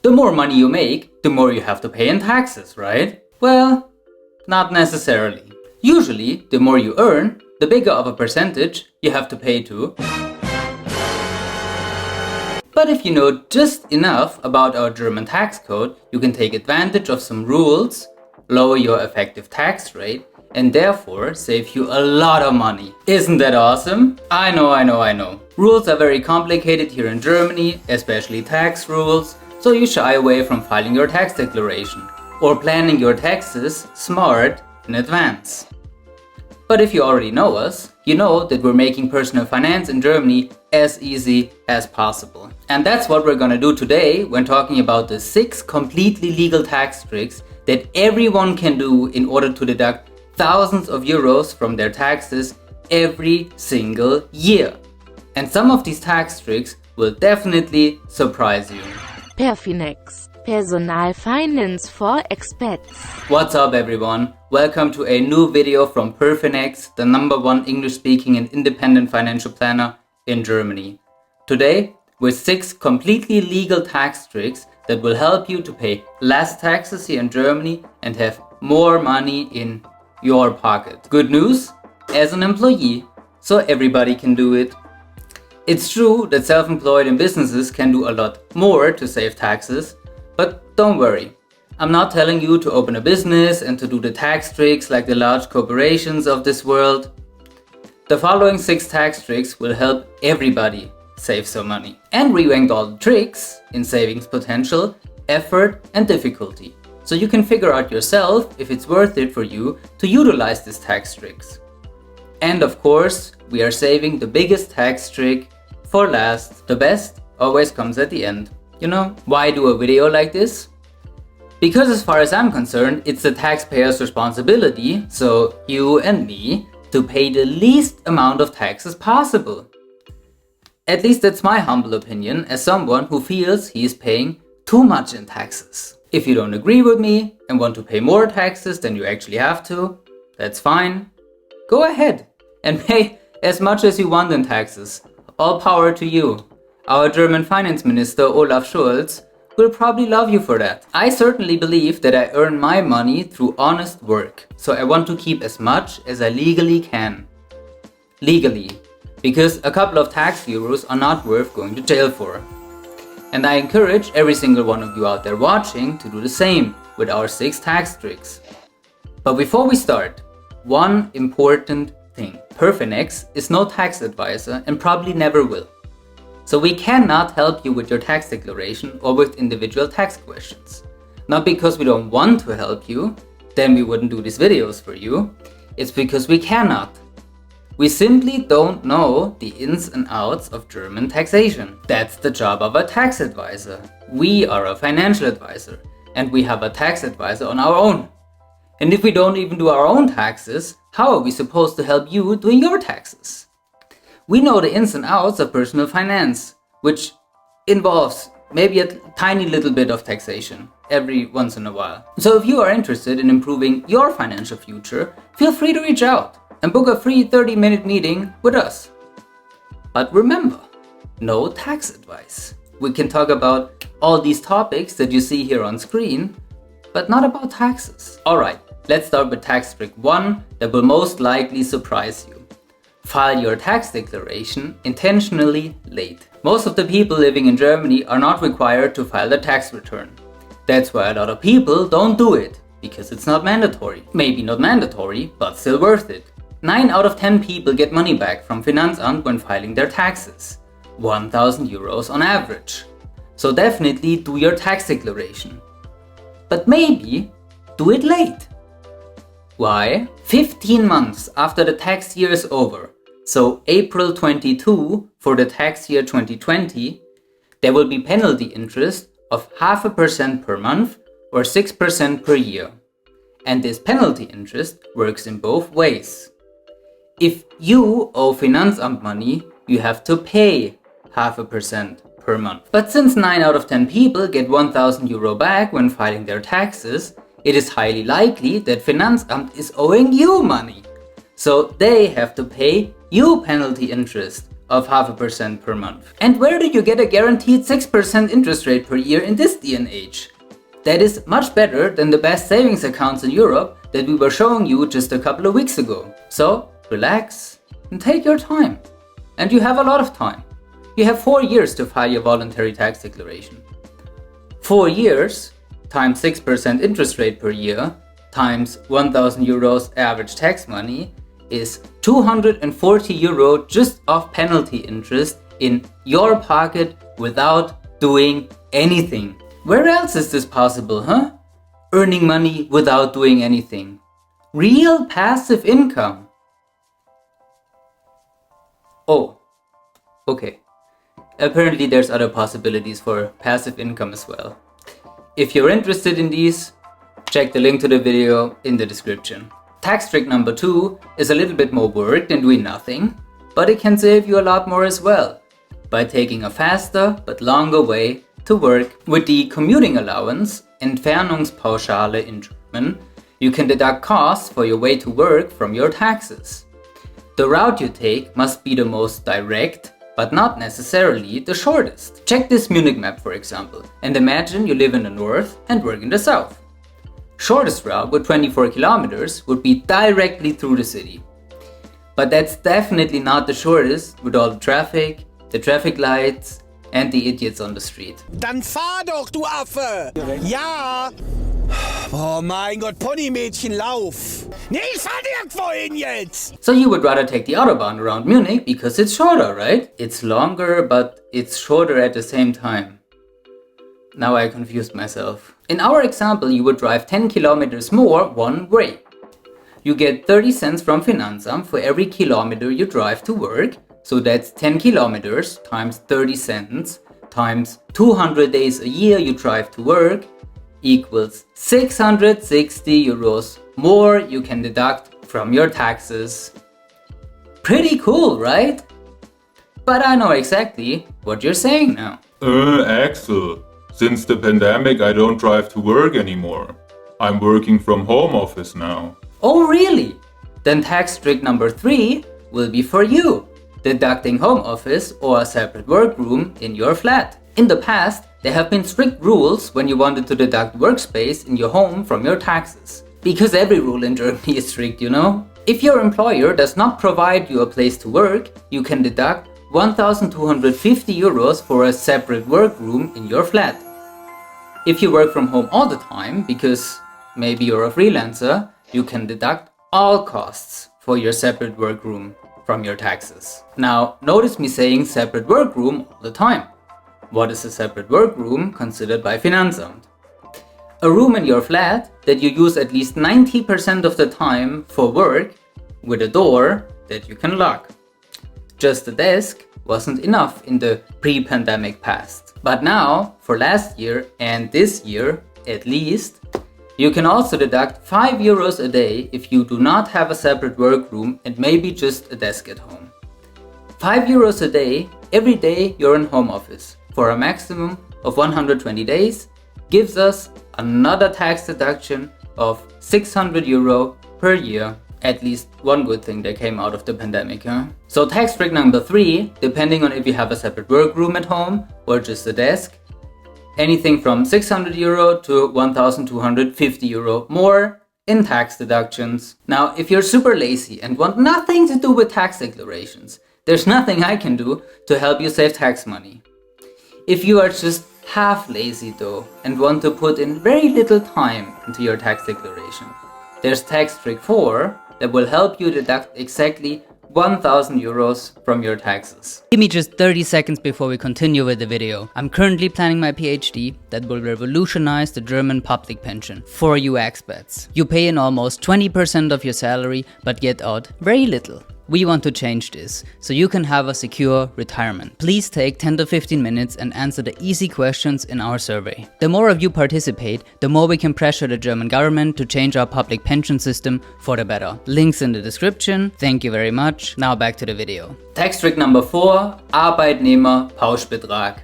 The more money you make, the more you have to pay in taxes, right? Well, not necessarily. Usually, the more you earn, the bigger of a percentage you have to pay too. But if you know just enough about our German tax code, you can take advantage of some rules, lower your effective tax rate, and therefore save you a lot of money. Isn't that awesome? I know. Rules are very complicated here in Germany, especially tax rules, so you shy away from filing your tax declaration or planning your taxes smart in advance. But if you already know us, you know that we're making personal finance in Germany as easy as possible. And that's what we're gonna do today when talking about the 6 completely legal tax tricks that everyone can do in order to deduct thousands of euros from their taxes every single year. And some of these tax tricks will definitely surprise you. PerFinEx, Personal Finance for Expats. What's up everyone? Welcome to a new video from PerFinEx, the #1 English-speaking and independent financial planner in Germany. Today, with 6 completely legal tax tricks that will help you to pay less taxes here in Germany and have more money in your pocket. Good news, as an employee, so everybody can do it. It's true that self-employed and businesses can do a lot more to save taxes, but don't worry. I'm not telling you to open a business and to do the tax tricks like the large corporations of this world. The following 6 tax tricks will help everybody save some money. And we ranked all the tricks in savings potential, effort and difficulty. So you can figure out yourself if it's worth it for you to utilize these tax tricks. And of course, we are saving the biggest tax trick for last. The best always comes at the end. You know, why do a video like this? Because as far as I'm concerned, it's the taxpayer's responsibility, so you and me, to pay the least amount of taxes possible. At least that's my humble opinion as someone who feels he is paying too much in taxes. If you don't agree with me and want to pay more taxes than you actually have to, that's fine. Go ahead and pay as much as you want in taxes. All power to you. Our German finance minister Olaf Scholz will probably love you for that. I certainly believe that I earn my money through honest work, so I want to keep as much as I legally can. Legally, because a couple of tax euros are not worth going to jail for. And I encourage every single one of you out there watching to do the same with our 6 tax tricks. But before we start, one important thing. PerFinEx is no tax advisor and probably never will. So we cannot help you with your tax declaration or with individual tax questions. Not because we don't want to help you, then we wouldn't do these videos for you. It's because we cannot. We simply don't know the ins and outs of German taxation. That's the job of a tax advisor. We are a financial advisor and we have a tax advisor on our own. And if we don't even do our own taxes, how are we supposed to help you doing your taxes? We know the ins and outs of personal finance, which involves maybe a tiny little bit of taxation every once in a while. So if you are interested in improving your financial future, feel free to reach out and book a free 30-minute meeting with us. But remember, no tax advice. We can talk about all these topics that you see here on screen, but not about taxes. Alright, let's start with tax trick 1 that will most likely surprise you. File your tax declaration intentionally late. Most of the people living in Germany are not required to file their tax return. That's why a lot of people don't do it, because it's not mandatory. Maybe not mandatory, but still worth it. 9 out of 10 people get money back from Finanzamt when filing their taxes. 1,000 euros on average. So definitely do your tax declaration. But maybe do it late. Why? 15 months after the tax year is over, so April 22 for the tax year 2020, there will be penalty interest of 0.5% per month or 6% per year. And this penalty interest works in both ways. If you owe Finanzamt money, you have to pay 0.5% per month. But since 9 out of 10 people get 1,000 euro back when filing their taxes, it is highly likely that Finanzamt is owing you money. So they have to pay you penalty interest of 0.5% per month. And where do you get a guaranteed 6% interest rate per year in this day and age? That is much better than the best savings accounts in Europe that we were showing you just a couple of weeks ago. So relax and take your time. And you have a lot of time. You have 4 years to file your voluntary tax declaration. 4 years times 6% interest rate per year times 1,000 euros average tax money is 240 euro just off penalty interest in your pocket without doing anything. Where else is this possible, huh? Earning money without doing anything. Real passive income. Oh, okay. Apparently there's other possibilities for passive income as well. If you're interested in these, check the link to the video in the description. Tax trick number 2 is a little bit more work than doing nothing, but it can save you a lot more as well by taking a faster but longer way to work. With the commuting allowance, Entfernungspauschale in German, you can deduct costs for your way to work from your taxes. The route you take must be the most direct, but not necessarily the shortest. Check this Munich map, for example, and imagine you live in the north and work in the south. Shortest route with 24 kilometers would be directly through the city. But that's definitely not the shortest with all the traffic lights and the idiots on the street. Dann fahr doch, du Affe! Ja! Oh mein Gott, Ponymädchen, lauf! Nee, ich fahr nirgendwo hin jetzt! So you would rather take the Autobahn around Munich because it's shorter, right? It's longer, but it's shorter at the same time. Now I confused myself. In our example, you would drive 10 kilometers more one way. You get 30 cents from Finanzamt for every kilometer you drive to work. So that's 10 kilometers times 30 cents times 200 days a year you drive to work equals 660 euros more you can deduct from your taxes. Pretty cool, right? But I know exactly what you're saying now. Axel, since the pandemic I don't drive to work anymore. I'm working from home office now. Oh really? Then tax trick number 3 will be for you. Deducting home office or a separate workroom in your flat. In the past, there have been strict rules when you wanted to deduct workspace in your home from your taxes. Because every rule in Germany is strict, you know? If your employer does not provide you a place to work, you can deduct 1,250 euros for a separate workroom in your flat. If you work from home all the time, because maybe you're a freelancer, you can deduct all costs for your separate workroom from your taxes. Now, notice me saying separate workroom all the time. What is a separate workroom considered by Finanzamt? A room in your flat that you use at least 90% of the time for work with a door that you can lock. Just a desk wasn't enough in the pre-pandemic past. But now, for last year and this year at least, you can also deduct 5 euros a day if you do not have a separate workroom and maybe just a desk at home. 5 euros a day every day you're in home office for a maximum of 120 days gives us another tax deduction of 600 euro per year. At least one good thing that came out of the pandemic, huh? So tax trick number 3, depending on if you have a separate workroom at home or just a desk, anything from 600 euro to 1,250 euro more in tax deductions. Now, if you're super lazy and want nothing to do with tax declarations, there's nothing I can do to help you save tax money. If you are just half lazy though and want to put in very little time into your tax declaration, there's tax trick 4 that will help you deduct exactly 1,000 euros from your taxes. Give me just 30 seconds before we continue with the video. I'm currently planning my PhD that will revolutionize the German public pension for you expats. You pay in almost 20% of your salary but get out very little. We want to change this, so you can have a secure retirement. Please take 10 to 15 minutes and answer the easy questions in our survey. The more of you participate, the more we can pressure the German government to change our public pension system for the better. Links in the description. Thank you very much. Now back to the video. Tax trick number 4, Arbeitnehmer Pauschbetrag.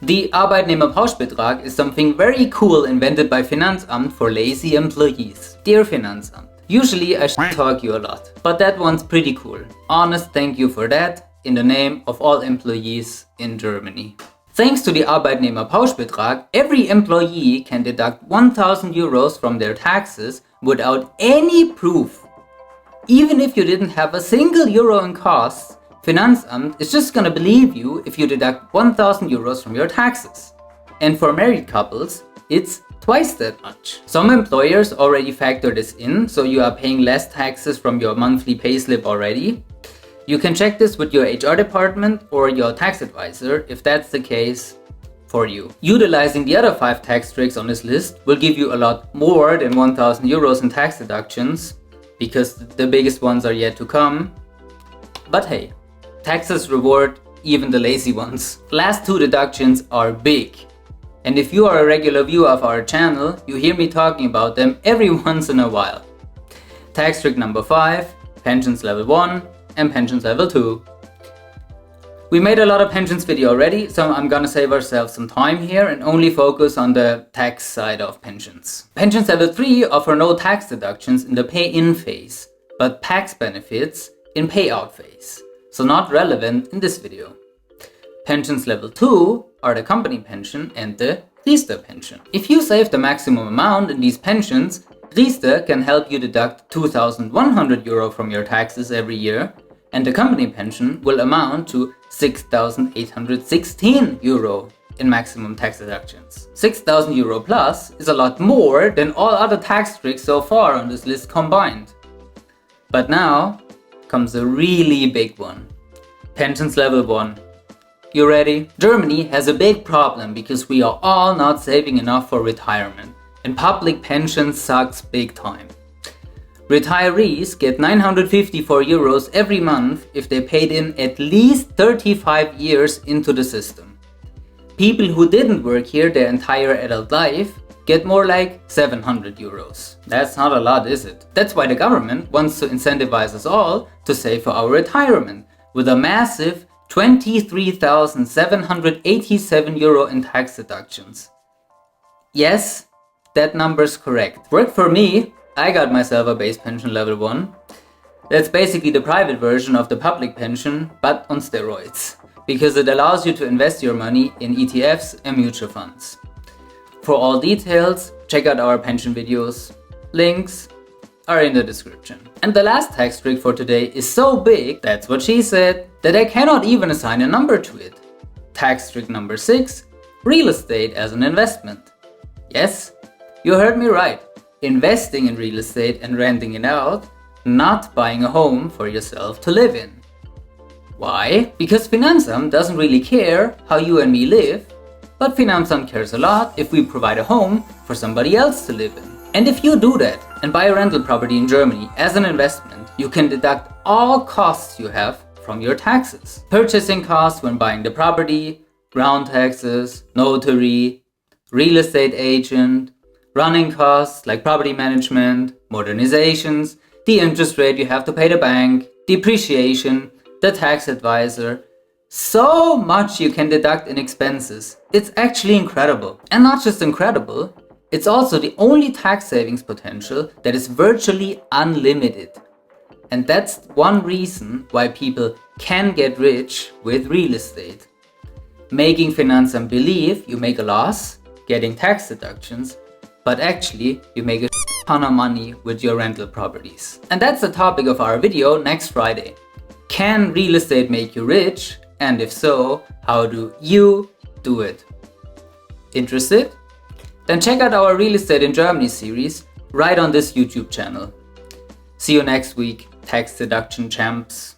The Arbeitnehmer Pauschbetrag is something very cool invented by Finanzamt for lazy employees. Dear Finanzamt, Usually I talk you a lot, but that one's pretty cool. Honest thank you for that in the name of all employees in Germany. Thanks to the Arbeitnehmer Pauschbetrag, every employee can deduct 1,000 euros from their taxes without any proof. Even if you didn't have a single euro in costs, Finanzamt is just gonna believe you if you deduct 1,000 euros from your taxes. And for married couples, it's twice that much. Some employers already factor this in, so you are paying less taxes from your monthly payslip already. You can check this with your HR department or your tax advisor if that's the case for you. Utilizing the other 5 tax tricks on this list will give you a lot more than 1,000 euros in tax deductions, because the biggest ones are yet to come. But hey, taxes reward even the lazy ones. Last 2 deductions are big. And if you are a regular viewer of our channel, you hear me talking about them every once in a while. Tax trick number 5, pensions level 1 and pensions level 2. We made a lot of pensions video already, so I'm gonna save ourselves some time here and only focus on the tax side of pensions. Pensions level 3 offer no tax deductions in the pay-in phase, but tax benefits in payout phase, so not relevant in this video. Pensions level 2 are the company pension and the Riester pension. If you save the maximum amount in these pensions, Riester can help you deduct 2,100 euro from your taxes every year, and the company pension will amount to 6,816 euro in maximum tax deductions. 6,000 euro plus is a lot more than all other tax tricks so far on this list combined. But now comes a really big one. Pensions level 1. You ready? Germany has a big problem because we are all not saving enough for retirement, and public pension sucks big time. Retirees get 954 euros every month if they paid in at least 35 years into the system. People who didn't work here their entire adult life get more like 700 euros. That's not a lot, is it? That's why the government wants to incentivize us all to save for our retirement with a massive 23,787 euro in tax deductions. Yes, that number's correct. Worked for me. I got myself a base pension level 1. That's basically the private version of the public pension, but on steroids, because it allows you to invest your money in ETFs and mutual funds. For all details, check out our pension videos. Links are in the description. And the last tax trick for today is so big, that's what she said, that I cannot even assign a number to it. Tax trick number 6, real estate as an investment. Yes, you heard me right. Investing in real estate and renting it out, not buying a home for yourself to live in. Why? Because Finanzamt doesn't really care how you and me live, but Finanzamt cares a lot if we provide a home for somebody else to live in. And if you do that and buy a rental property in Germany as an investment, you can deduct all costs you have from your taxes. Purchasing costs when buying the property, ground taxes, notary, real estate agent, running costs like property management, modernizations, the interest rate you have to pay the bank, depreciation, the tax advisor. So much you can deduct in expenses. It's actually incredible. And not just incredible, it's also the only tax savings potential that is virtually unlimited. And that's one reason why people can get rich with real estate. Making Finanzamt believe you make a loss, getting tax deductions, but actually you make a ton of money with your rental properties. And that's the topic of our video next Friday. Can real estate make you rich? And if so, how do you do it? Interested? Then check out our Real Estate in Germany series right on this YouTube channel. See you next week, tax deduction champs.